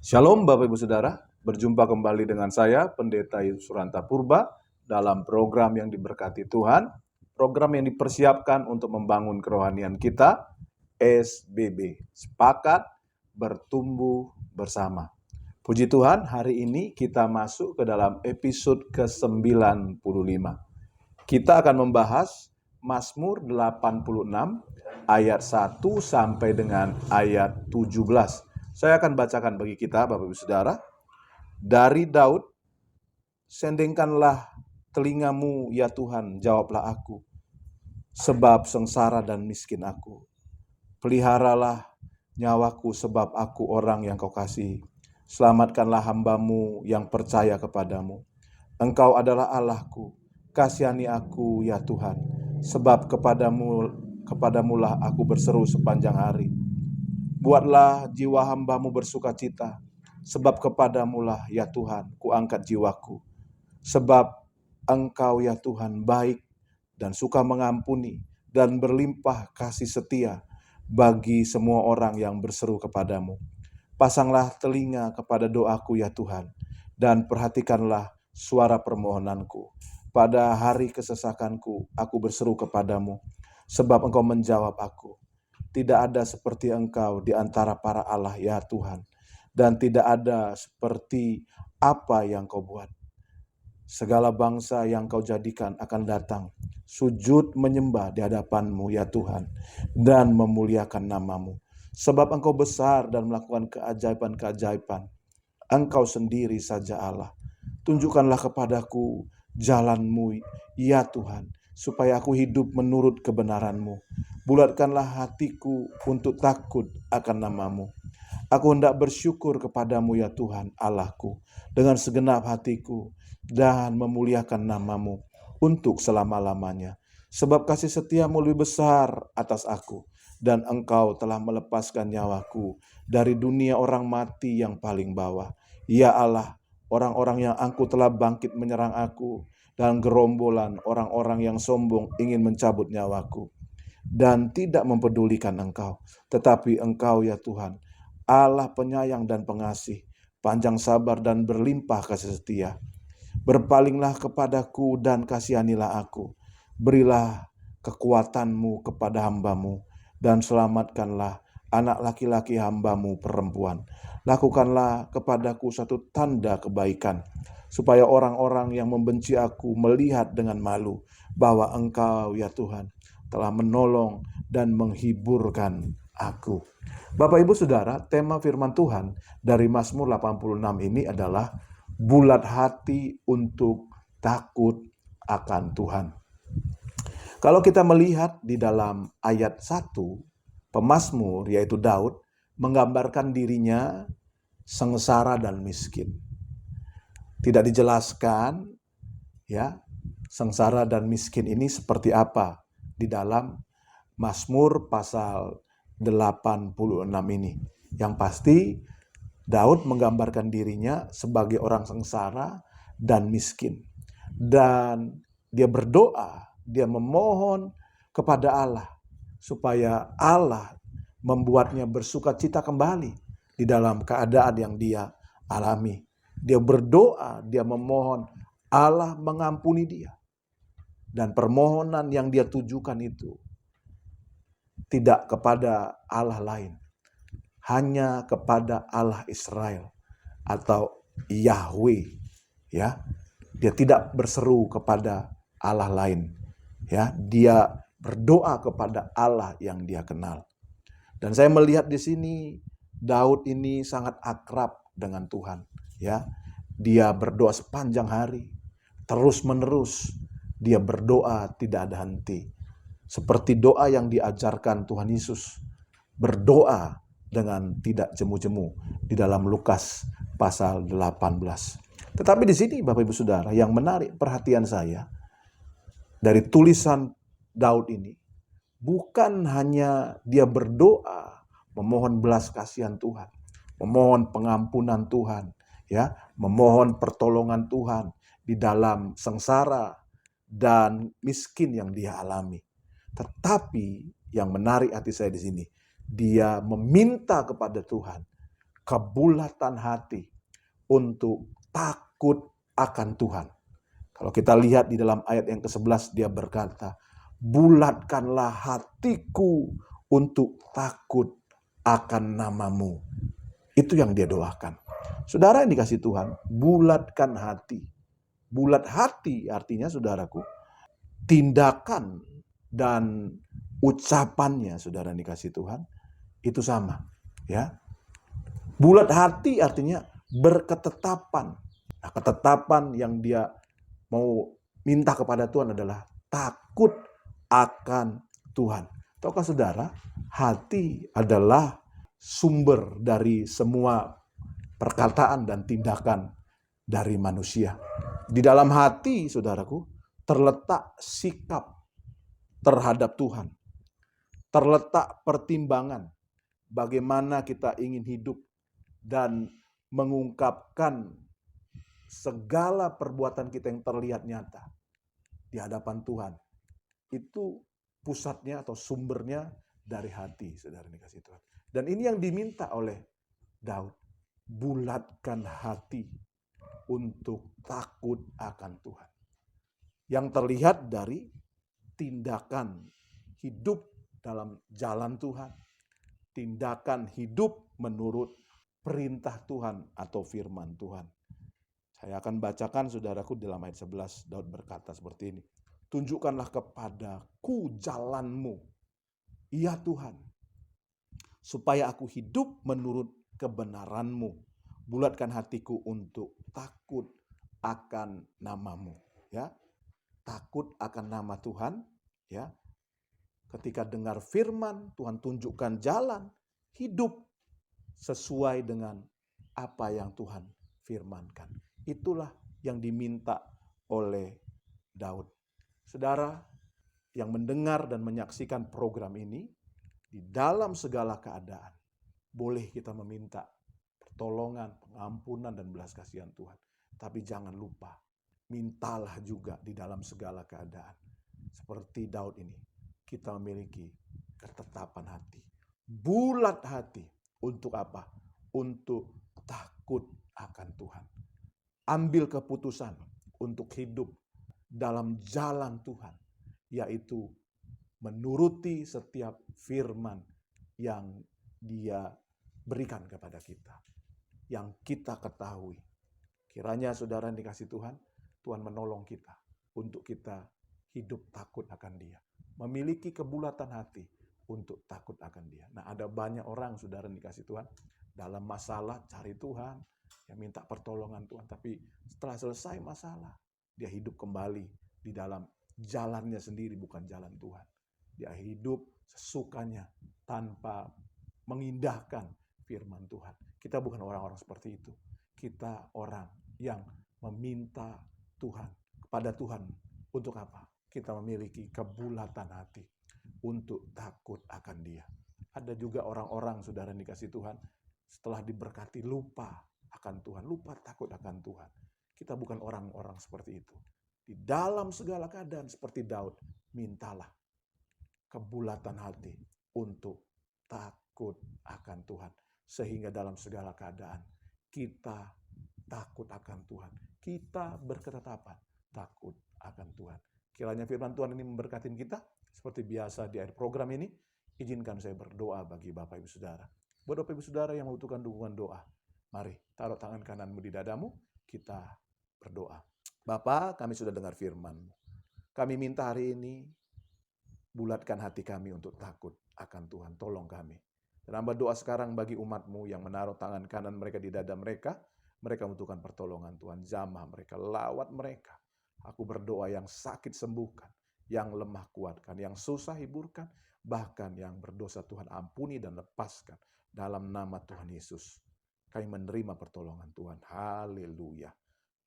Shalom Bapak Ibu Saudara, berjumpa kembali dengan saya Pendeta Yesus Suranta Purba dalam program yang diberkati Tuhan, program yang dipersiapkan untuk membangun kerohanian kita, SBB, Sepakat Bertumbuh Bersama. Puji Tuhan, hari ini kita masuk ke dalam episode ke-95. Kita akan membahas Mazmur 86 ayat 1 sampai dengan ayat 17. Saya akan bacakan bagi kita, Bapak Ibu Saudara. Dari Daud, sendengkanlah telingamu ya Tuhan, jawablah aku, sebab sengsara dan miskin aku. Peliharalah nyawaku sebab aku orang yang kau kasihi. Selamatkanlah hambamu yang percaya kepadamu. Engkau adalah Allahku, kasihani aku ya Tuhan, sebab kepadamulah aku berseru sepanjang hari. Buatlah jiwa hambamu bersukacita, sebab kepadamulah ya Tuhan kuangkat jiwaku. Sebab Engkau ya Tuhan baik dan suka mengampuni dan berlimpah kasih setia bagi semua orang yang berseru kepadamu. Pasanglah telinga kepada doaku ya Tuhan, dan perhatikanlah suara permohonanku. Pada hari kesesakanku aku berseru kepadamu, sebab Engkau menjawab aku. Tidak ada seperti Engkau di antara para Allah ya Tuhan, dan tidak ada seperti apa yang Kau buat. Segala bangsa yang Kau jadikan akan datang, sujud menyembah di hadapan-Mu ya Tuhan, dan memuliakan nama-Mu. Sebab Engkau besar dan melakukan keajaiban-keajaiban. Engkau sendiri saja Allah. Tunjukkanlah kepadaku jalan-Mu ya Tuhan, supaya aku hidup menurut kebenaran-Mu. Bulatkanlah hatiku untuk takut akan nama-Mu. Aku hendak bersyukur kepadamu ya Tuhan Allahku dengan segenap hatiku dan memuliakan nama-Mu untuk selama-lamanya. Sebab kasih setia-Mu lebih besar atas aku, dan Engkau telah melepaskan nyawaku dari dunia orang mati yang paling bawah. Ya Allah, orang-orang yang angkuh telah bangkit menyerang aku, dan gerombolan orang-orang yang sombong ingin mencabut nyawaku. Dan tidak mempedulikan Engkau, tetapi Engkau ya Tuhan, Allah penyayang dan pengasih, panjang sabar dan berlimpah kasih setia. Berpalinglah kepadaku dan kasihanilah aku. Berilah kekuatan-Mu kepada hamba-Mu, dan selamatkanlah anak laki-laki hamba-Mu perempuan. Lakukanlah kepadaku satu tanda kebaikan, supaya orang-orang yang membenci aku melihat dengan malu bahwa Engkau ya Tuhan telah menolong dan menghiburkan aku. Bapak Ibu Saudara, tema firman Tuhan dari Mazmur 86 ini adalah bulat hati untuk takut akan Tuhan. Kalau kita melihat di dalam ayat 1, pemazmur yaitu Daud menggambarkan dirinya sengsara dan miskin. Tidak dijelaskan ya, sengsara dan miskin ini seperti apa di dalam Mazmur pasal 86 ini. Yang pasti Daud menggambarkan dirinya sebagai orang sengsara dan miskin. Dan dia berdoa, dia memohon kepada Allah supaya Allah membuatnya bersukacita kembali di dalam keadaan yang dia alami. Dia berdoa, dia memohon Allah mengampuni dia. Dan permohonan yang dia tujukan itu tidak kepada Allah lain, hanya kepada Allah Israel atau Yahweh, ya. Dia tidak berseru kepada Allah lain, ya. Dia berdoa kepada Allah yang dia kenal. Dan saya melihat di sini Daud ini sangat akrab dengan Tuhan, ya. Dia berdoa sepanjang hari, terus-menerus. Dia berdoa tidak ada henti. Seperti doa yang diajarkan Tuhan Yesus, berdoa dengan tidak jemu-jemu di dalam Lukas pasal 18. Tetapi di sini Bapak Ibu Saudara, yang menarik perhatian saya dari tulisan Daud ini, bukan hanya dia berdoa memohon belas kasihan Tuhan, memohon pengampunan Tuhan, ya, memohon pertolongan Tuhan di dalam sengsara dan miskin yang dia alami. Tetapi yang menarik hati saya di sini, dia meminta kepada Tuhan kebulatan hati untuk takut akan Tuhan. Kalau kita lihat di dalam ayat yang ke-11 dia berkata, bulatkanlah hatiku untuk takut akan namamu. Itu yang dia doakan. Saudara yang dikasih Tuhan, bulatkan hati. Bulat hati artinya saudaraku, tindakan dan ucapannya saudara yang dikasih Tuhan, itu sama. Ya. Bulat hati artinya berketetapan. Nah, ketetapan yang dia mau minta kepada Tuhan adalah takut akan Tuhan. Tahukah saudara, hati adalah sumber dari semua perkataan dan tindakan dari manusia. Di dalam hati, saudaraku, terletak sikap terhadap Tuhan. Terletak pertimbangan bagaimana kita ingin hidup dan mengungkapkan segala perbuatan kita yang terlihat nyata di hadapan Tuhan. Itu pusatnya atau sumbernya dari hati, saudara dikasih Tuhan. Dan ini yang diminta oleh Daud. Bulatkan hati untuk takut akan Tuhan. Yang terlihat dari tindakan hidup dalam jalan Tuhan. Tindakan hidup menurut perintah Tuhan atau firman Tuhan. Saya akan bacakan saudaraku dalam ayat 11. Daud berkata seperti ini. Tunjukkanlah kepadaku jalanmu, ya Tuhan, supaya aku hidup menurut kebenaranmu. Bulatkan hatiku untuk takut akan namamu. Ya, takut akan nama Tuhan. Ya, ketika dengar firman, Tuhan tunjukkan jalan hidup sesuai dengan apa yang Tuhan firmankan. Itulah yang diminta oleh Daud. Saudara yang mendengar dan menyaksikan program ini, di dalam segala keadaan, boleh kita meminta pertolongan, pengampunan, dan belas kasihan Tuhan. Tapi jangan lupa, mintalah juga di dalam segala keadaan. Seperti Daud ini, kita memiliki ketetapan hati. Bulat hati. Untuk apa? Untuk takut akan Tuhan. Ambil keputusan untuk hidup dalam jalan Tuhan, yaitu menuruti setiap firman yang Dia berikan kepada kita, yang kita ketahui. Kiranya saudara yang dikasih Tuhan, Tuhan menolong kita untuk kita hidup takut akan Dia, memiliki kebulatan hati untuk takut akan Dia. Nah, ada banyak orang saudara yang dikasih Tuhan dalam masalah cari Tuhan, yang minta pertolongan Tuhan, tapi setelah selesai masalah, dia hidup kembali di dalam jalannya sendiri, bukan jalan Tuhan. Dia hidup sesukanya tanpa mengindahkan firman Tuhan. Kita bukan orang-orang seperti itu. Kita orang yang meminta Tuhan, kepada Tuhan. Untuk apa? Kita memiliki kebulatan hati untuk takut akan Dia. Ada juga orang-orang saudara yang dikasih Tuhan, setelah diberkati lupa akan Tuhan, lupa takut akan Tuhan. Kita bukan orang-orang seperti itu. Di dalam segala keadaan seperti Daud, mintalah kebulatan hati untuk takut akan Tuhan. Sehingga dalam segala keadaan kita takut akan Tuhan. Kita berketetapan takut akan Tuhan. Kiranya firman Tuhan ini memberkati kita. Seperti biasa di akhir program ini, izinkan saya berdoa bagi Bapak Ibu Saudara. Buat Bapak Ibu Saudara yang membutuhkan dukungan doa, mari taruh tangan kananmu di dadamu, kita berdoa. Bapa, kami sudah dengar firman-Mu. Kami minta hari ini, bulatkan hati kami untuk takut akan Tuhan. Tolong kami. Dan hamba doa sekarang bagi umat-Mu yang menaruh tangan kanan mereka di dada mereka. Mereka membutuhkan pertolongan Tuhan. Jamah mereka, lawat mereka. Aku berdoa yang sakit sembuhkan, yang lemah kuatkan, yang susah hiburkan, bahkan yang berdosa Tuhan ampuni dan lepaskan. Dalam nama Tuhan Yesus, kami menerima pertolongan Tuhan. Haleluya.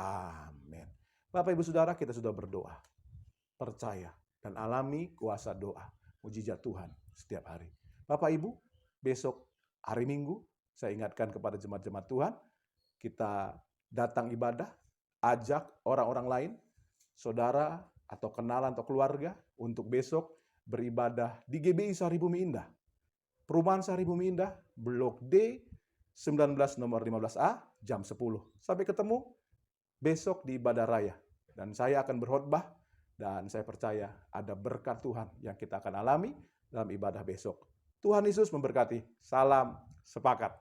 Amin. Bapak Ibu Saudara, kita sudah berdoa. Percaya dan alami kuasa doa, mujizat Tuhan setiap hari. Bapak Ibu, besok hari Minggu, saya ingatkan kepada jemaat-jemaat Tuhan, kita datang ibadah, ajak orang-orang lain, saudara atau kenalan atau keluarga untuk besok beribadah di GBI Sari Bumi Indah. Perumahan Sari Bumi Indah, Blok D, 19 nomor 15A jam 10. Sampai ketemu besok di ibadah raya. Dan saya akan berkhotbah dan saya percaya ada berkat Tuhan yang kita akan alami dalam ibadah besok. Tuhan Yesus memberkati. Salam sepakat.